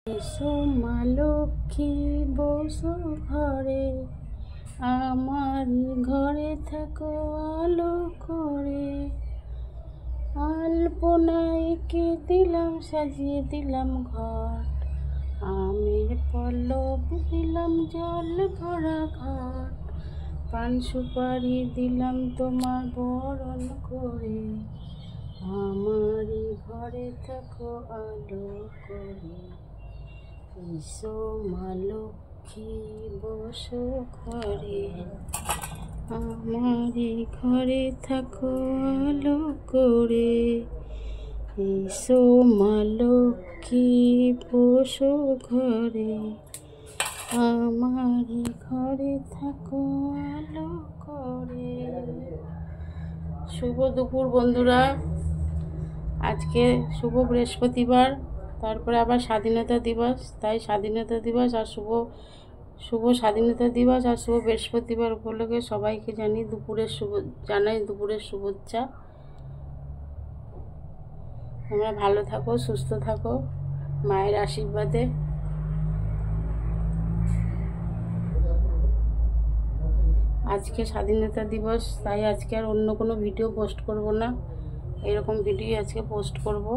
এসো মা লক্ষ্মী বসো ঘরে, আমার ঘরে থাকো আলো করে। আলপনা এঁকে দিলাম, সাজিয়ে দিলাম ঘর, আমের পল্লব দিলাম, জল ভরা ঘর। পান সুপারি দিলাম তোমার বরণ করে, আমারই ঘরে থাকো আলো করে। এসো মা লক্ষ্মী বসো ঘরে, আমারই ঘরে থাকো আলো করে। এসো মা লক্ষ্মী বসো ঘরে, আমারই ঘরে থাকো আলো করে। শুভ দুপুর বন্ধুরা, আজকে শুভ বৃহস্পতিবার, তারপরে আবার স্বাধীনতা দিবস। তাই স্বাধীনতা দিবস আর শুভ স্বাধীনতা দিবস আর শুভ বৃহস্পতিবার উপলক্ষে সবাইকে জানাই দুপুরের শুভেচ্ছা। তোমরা ভালো থাকো, সুস্থ থাকো, মায়ের আশীর্বাদে। আজকে স্বাধীনতা দিবস, তাই আজকে আর অন্য কোনো ভিডিও পোস্ট করব না, এরকম ভিডিও আজকে পোস্ট করব।